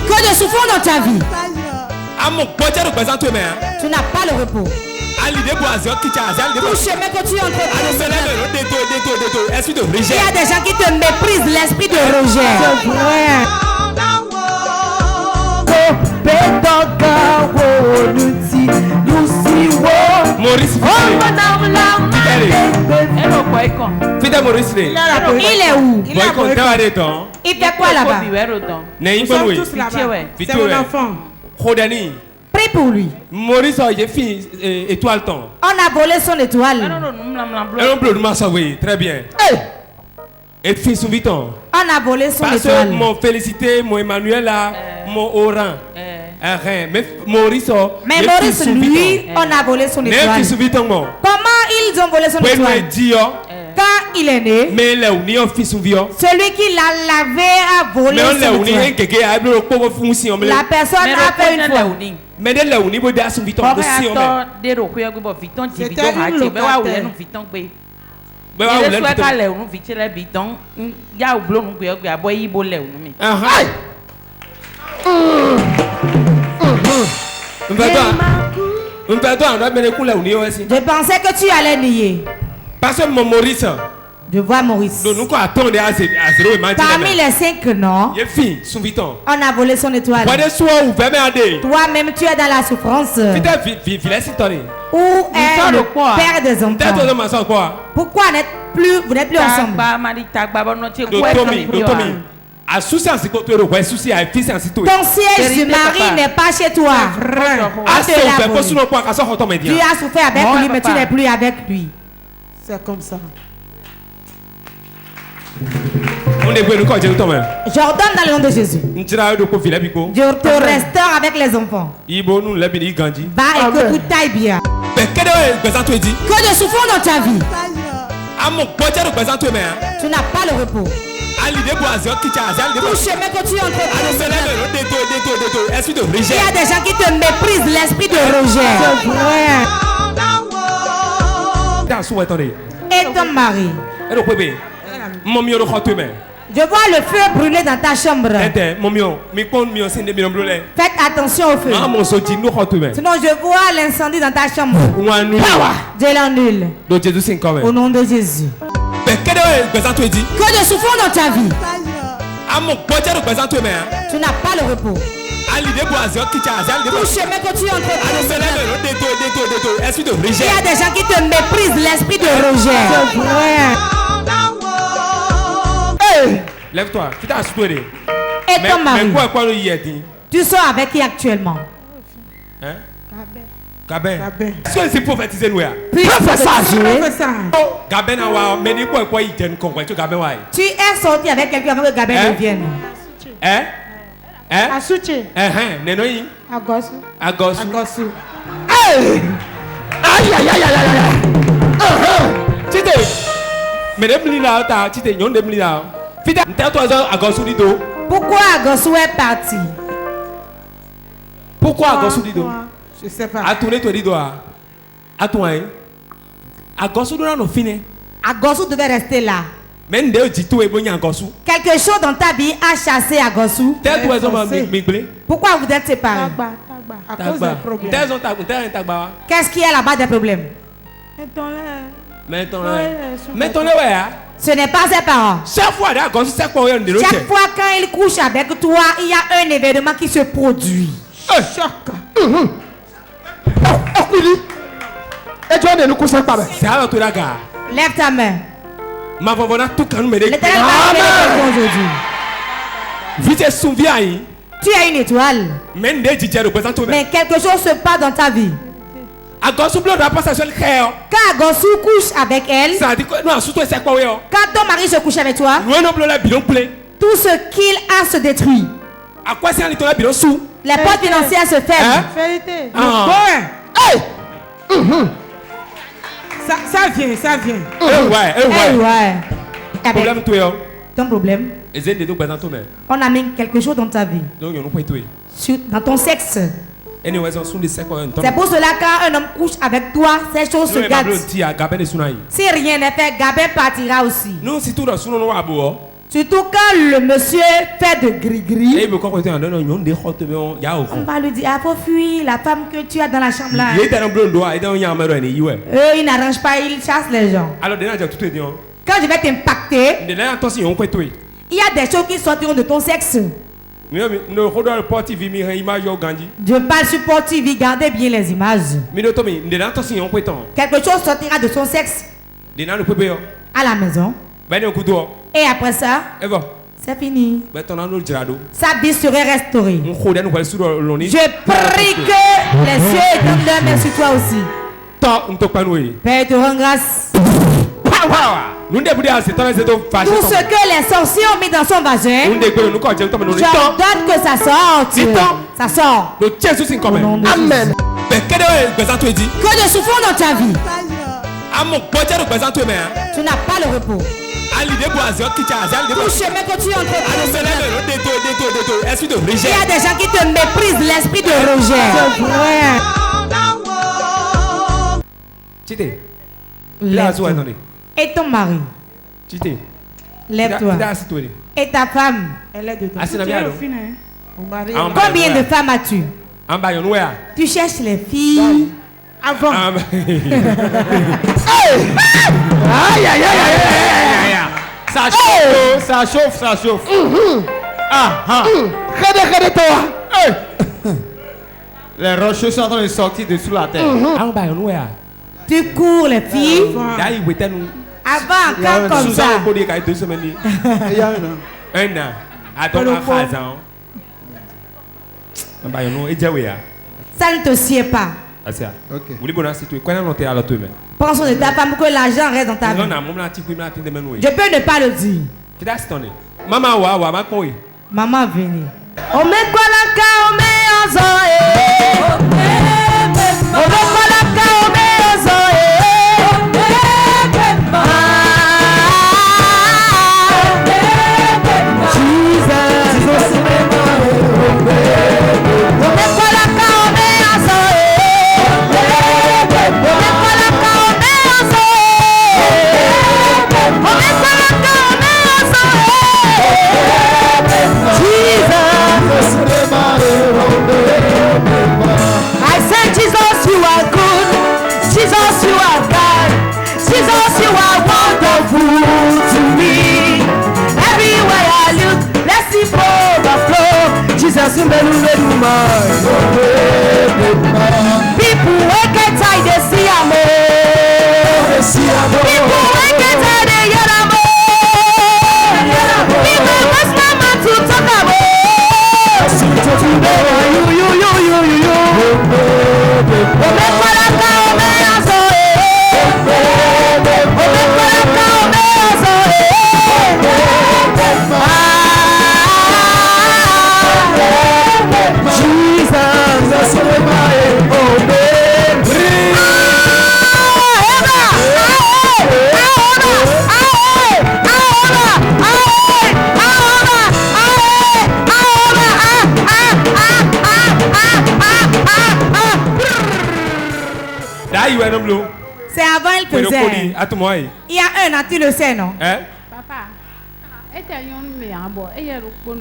Que de souffrance dans ta vie. Tu n'as pas le repos. Tout chemin que tu entreprends. Il y a des gens qui te méprisent, l'esprit de rejet. C'est vrai. Maurice il est où? Il fait quoi là-bas? Nous sommes tous là-bas. C'est mon enfant. Prie pour lui. Maurice j'ai fait étoile ton. On a volé son étoile. Très bien. Et fils son viton. On a volé son Parce étoile. que mon félicité, mon Emmanuel là, mon Oran. Mais Maurice, Mais Maurice, lui, on a volé son étoile. Comment ils ont volé son étoile? Quand il est né, celui qui l'a lavé a volé son étoile. La personne a fait une fois. Je pensais que tu allais nier. Parce que mon Maurice. Je vois Maurice. Parmi les 5 noms, on a volé son étoile. Toi-même, tu es dans la souffrance. Où est le père des enfants? Pourquoi vous n'êtes plus ensemble? Ton siège du mari n'est pas chez toi. Tu as souffert avec lui, mais tu n'es plus avec lui. C'est comme ça. J'ordonne dans le nom de Jésus. Je te restaure avec les enfants. Va et que tout aille bien. Que de souffrance dans ta vie. Tu n'as pas le repos. Tout chemin que tu entreprends. Il y a des gens qui te méprisent, l'esprit de rejet. C'est vrai. Et ton mari. Je vois le feu brûler dans ta chambre. Faites attention au feu. Sinon je vois l'incendie dans ta chambre. Je l'annule. Au nom de Jésus. Que de souffrance dans ta vie. Tu n'as pas le repos. Tout chemin que tu entreprends. Il y a des gens qui te méprisent, l'esprit de rejet. C'est vrai. Lève-toi. Et ton mari. Tu sors avec qui actuellement? Gabin. C'est prophétisé nous. Puis tu es sorti avec quelqu'un avant que Gabin revienne. Asuche. Agosu. Pourquoi Agosu est parti? Pourquoi Agosu dit donc? Je sais pas. Agosu devait rester là. Quelque chose dans ta vie a chassé Agosu. Pourquoi vous êtes séparés? À cause des problèmes. Qu'est-ce qu'il y a là-bas des problèmes? Ce n'est pas ses parents. Chaque fois quand il couche avec toi, il y a un événement qui se produit. Lève ta main. L'éternel va faire aujourd'hui. Tu as une étoile. Mais quelque chose se passe dans ta vie. Quand Agosu couche avec elle, quand ton mari se couche avec toi, tout ce qu'il a se détruit. Les portes financières se ferment. Vérité. Ça vient. Ton problème, on a mis quelque chose dans ta vie. Dans ton sexe. C'est pour cela quand un homme couche avec toi, ces choses se gâtent. Si rien n'est fait, Gabin partira aussi. Surtout quand le monsieur fait de gris-gris. On va lui dire, ah, faut fuir la femme que tu as dans la chambre là. Il n'arrange pas, il chasse les gens. Quand je vais t'impacter, il y a des choses qui sortiront de ton sexe. Je parle sur Port TV, gardez bien les images. Quelque chose sortira de son sexe à la maison. Et après ça, c'est fini. Sa vie serait restaurée. Je prie que les cieux étendent leur main sur toi aussi. Père, te rends grâce. Tout ce que les sorciers ont mis dans son vagin, j'ordonne que ça sorte. Ça sort. Amen. Que de souffrance dans ta vie. Tu n'as pas le repos. Tout chemin que tu entreprends. Il y a des gens qui te méprisent, l'esprit de rejet. C'est vrai. Lève-toi. Et ton mari. Lève-toi. Et ta femme. Elle est de toi. Combien de femmes as-tu? Tu cherches les filles avant. Aïe, aïe, aïe, aïe. Ça chauffe, ça chauffe, ça chauffe. Les rochers sont en train de sortir de sous la terre. Tu cours les filles. Avant, quand comme ça. Ça ne te sied pas. Pensons de ta femme pour que l'argent reste dans ta vie. Je peux ne pas le dire. Maman, venez. People who get tired, they see amor. People who get tired, they hear amor. People must not man to talk about. You. C'est avant il faisait. Il y a un an, tu le sais, non? Papa, et un mais un bon, et il y a le bon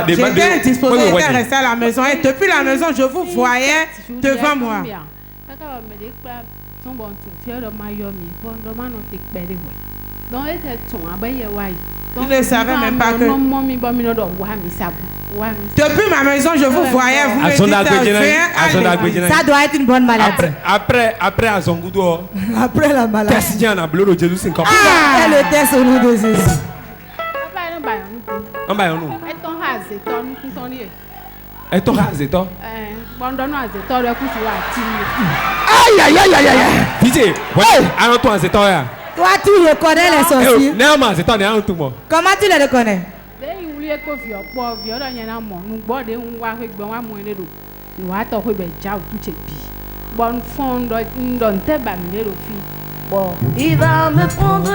j'étais disposé à rester à la maison et depuis la maison je vous voyais devant moi. Il ne savait même pas que depuis ma maison je vous voyais, vous me dites ça doit être une bonne maladie. Après Après la maladie. Et le test au nom de Jésus. Toi tu reconnais les sorciers. Comment tu les reconnais? Il va me prendre,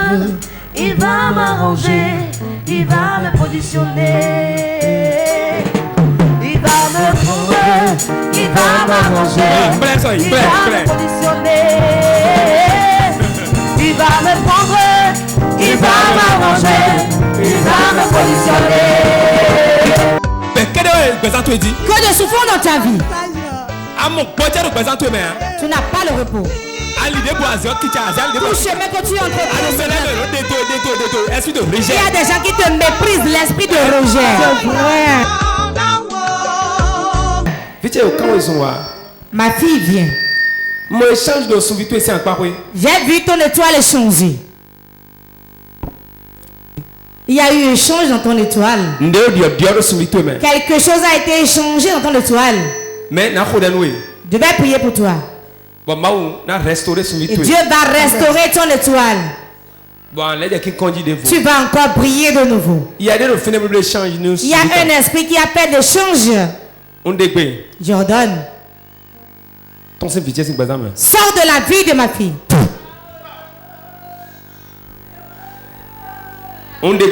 il va m'arranger, il va me positionner. Il va me prendre, il va m'arranger, il va me positionner. Il va me prendre, il va m'arranger, il va me positionner. Que de souffrance dans ta vie. Tu n'as pas le repos. Tout chemin que tu entreprends. Il y a des gens qui te méprisent, l'esprit de rejet. C'est vrai. Ma fille vient. J'ai vu ton étoile changer. Il y a eu un échange dans ton étoile. Quelque chose a été échangé dans ton étoile. Je vais prier pour toi. Et Dieu va restaurer ton étoile. Tu vas encore briller de nouveau. Il y a un esprit qui appelle l'échange. J'ordonne. Sors de la vie de ma fille. J'ordonne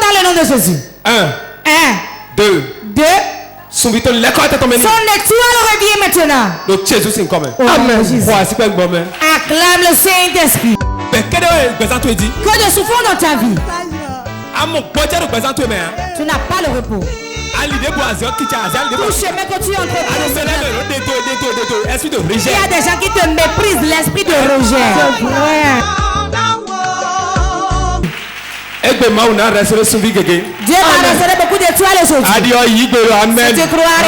dans le nom de Jésus. 1, 2. Son étoile revient maintenant. Amen. Acclame le Saint-Esprit. Que de souffrance dans ta vie. Tu n'as pas le repos. Tout chemin que tu entreprends. Il y a des gens qui te méprisent, l'esprit de rejet. C'est vrai. Dieu va restaurer beaucoup d'étoiles aujourd'hui. Amen. Tu crois.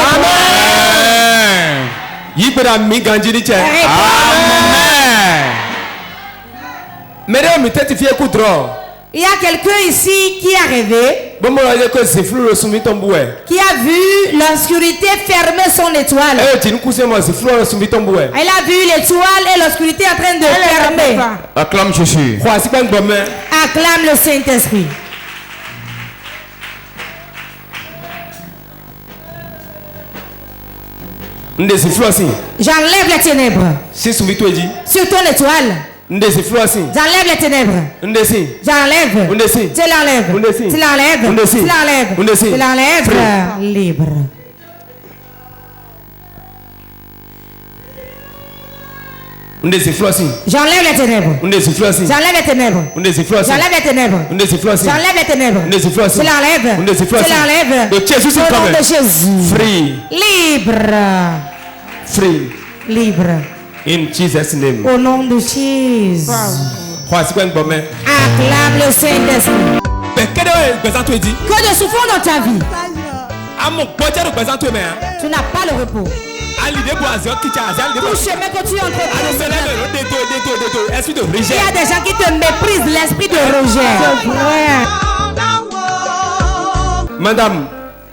Il y a quelqu'un ici qui a rêvé, qui a vu l'obscurité fermer son étoile. Elle a vu l'étoile et l'obscurité en train de fermer. Acclame Jésus. Acclame le Saint-Esprit. J'enlève les ténèbres sur ton étoile. J'enlève les ténèbres. J'enlève. Tu l'enlèves. Tu l'enlèves. Tu l'enlèves. Tu l'enlèves. Libre. J'enlève les ténèbres. J'enlève les ténèbres. J'enlève les ténèbres. J'enlève les ténèbres. Tu l'enlèves. Tu l'enlèves. Au nom de Jésus. Free. Libre. Free. Libre. In Jesus' name. Au nom de Jésus. Acclame le Saint-Esprit. Que de souffrance dans ta vie. Tu n'as pas le repos. Tout chemin que tu entreprends. Il y a des gens qui te méprisent, l'esprit de rejet. C'est vrai.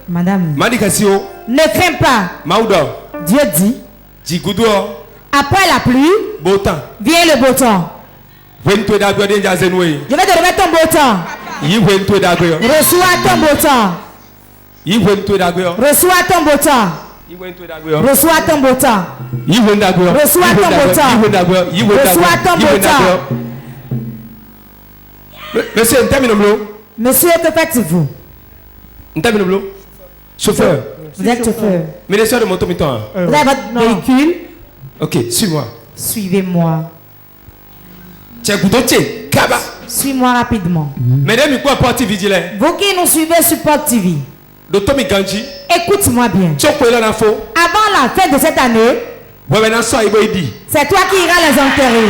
Madame. Ne crains pas. Dieu dit. Après la pluie, vient le beau temps. Je vais te remettre ton beau temps. Reçois ton beau temps. Reçois ton beau temps. Reçois ton beau temps. Reçois ton beau temps. Reçois ton beau temps. Monsieur, que faites-vous? Chauffeur. Vous êtes chauffeur. Vous avez votre véhicule. Ok, suis-moi. Suivez-moi. Suis-moi rapidement. Vous qui nous suivez sur Pop TV, écoute-moi bien. Avant la fête de cette année, c'est toi qui iras les enterrer.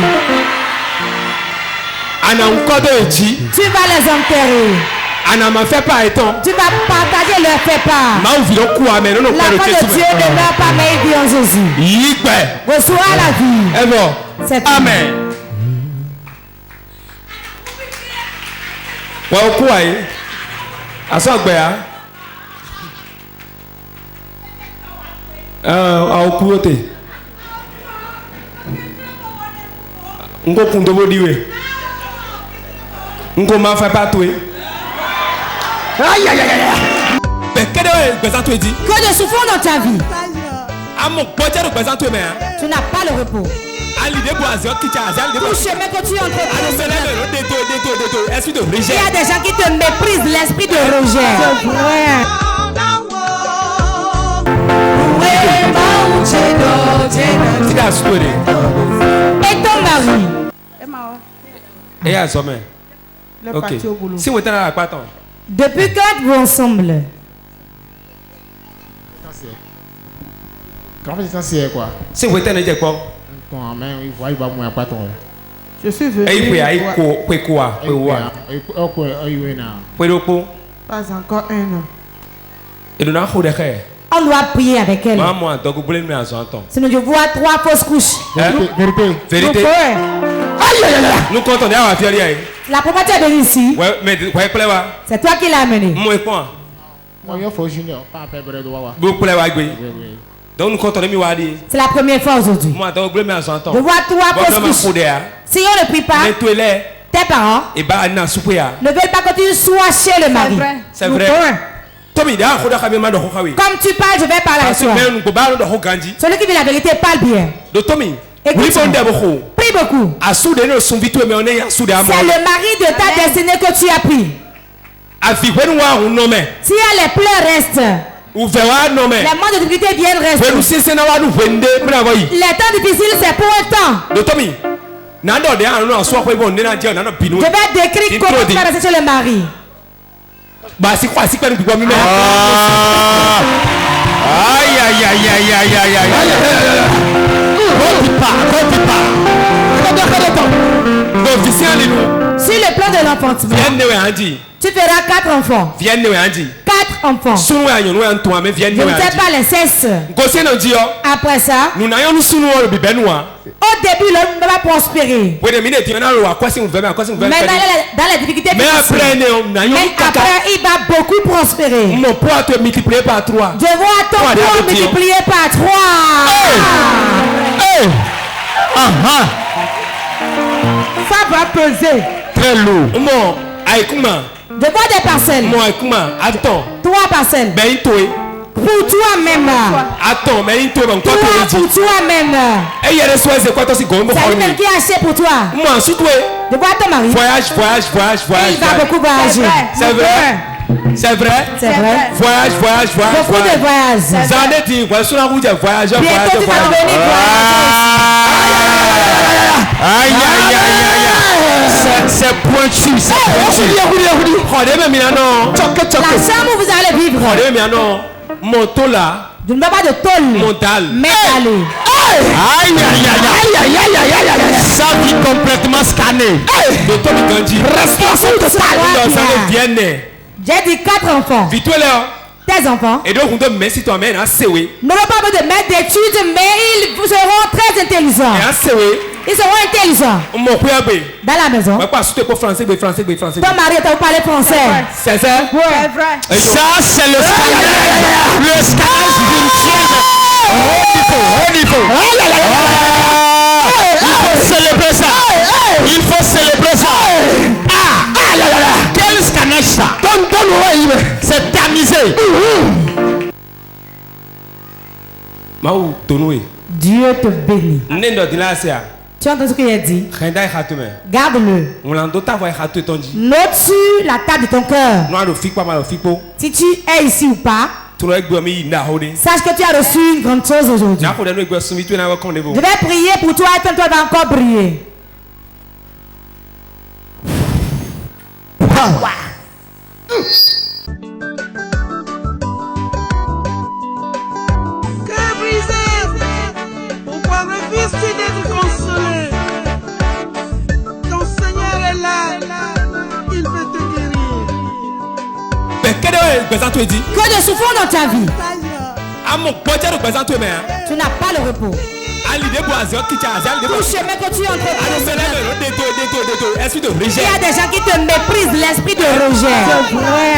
Tu vas les enterrer. Tu vas partager leur fait-part. L'enfant de Dieu ne meurt pas, mais il vit en Jésus. Reçois la vie. C'est tout. Amen. Aïe, aïe, aïe. Que de souffrance dans ta vie. Tu n'as pas le repos. Tout chemin que tu entreprends. Il y a des gens qui te méprisent, l'esprit de rejet. C'est vrai. Et ton mari? Et à sommet. Ok. Si vous êtes là, pas tant. Depuis quand êtes-vous ensemble? Quand c'est quoi? Si vous êtes là, quoi? Je suis venu. Pas encore un an. On doit prier avec elle. Sinon je vois 3 fausses couches. Vérité. Nous comptons à la La propriété est venue ici. C'est toi qui l'as amenée. Donc nous comptons c'est la première fois aujourd'hui. Je vois 3 fausses couches. Si on ne prie pas, tes parents ne veulent pas que tu sois chez le mari. C'est vrai. Comme tu parles, je vais parler avec toi. Celui qui dit la vérité parle bien. Écoute, prie beaucoup. C'est le mari de ta destinée que tu as pris. Si les pleurs restent, les moments de difficulté viennent rester. Les temps difficiles, c'est pour un temps. Je vais décrire comment tu vas rester chez le mari. Aïe aïe aïe aïe aïe aïe aïe. Sur le plan de l'enfantement, tu feras 4 enfants. 4 enfants. Je ne sais pas les cesses. Après ça, au début, l'homme ne va prospérer. Mais dans les difficultés, mais après, il va beaucoup prospérer. Mon poids te multiplié par 3. Je vois ton poids multiplié par 3. Ça va peser. Très lourd. Je vois des parcelles. 3 parcelles. Pour toi-même. Pour toi-même. C'est lui-même qui a acheté pour toi. Je vois ton mari. Voyage. Il va beaucoup voyager. C'est vrai. C'est vrai. Voyage. Beaucoup de voyages. Bientôt tu vas devenir aïe. C'est pointu. La chambre où vous allez vivre. Mon taux là. Je ne veux pas de tôle. Mental. Aïe. Ça vit complètement scanné. Responsable de ça. J'ai dit 4 enfants. Tes enfants. Et donc, on doit mettre toi-même à Sewe. N'auront pas besoin de mettre d'études, mais ils seront très intelligents. Ils seront intelligents. Dans la maison. Ton mari t'a parlé français. C'est ça? C'est vrai. Ça, c'est le scanner. Le scanner spirituel. Au niveau. Il faut célébrer ça. Quel scanner ça? C'est tamisé. Dieu te bénit. Tu entends ce qu'il a dit? Garde-le. Note sur la table de ton cœur. Si tu es ici ou pas, sache que tu as reçu une grande chose aujourd'hui. Je vais prier pour toi et toi vas encore prier. Cœur brisé, pourquoi refuses-tu d'être consolé? Ton Seigneur est là, il peut te guérir. Que de souffrance dans ta vie. Tu n'as pas le repos. Tout chemin que tu entreprends. Il y a des gens qui te méprisent, l'esprit de rejet. C'est vrai.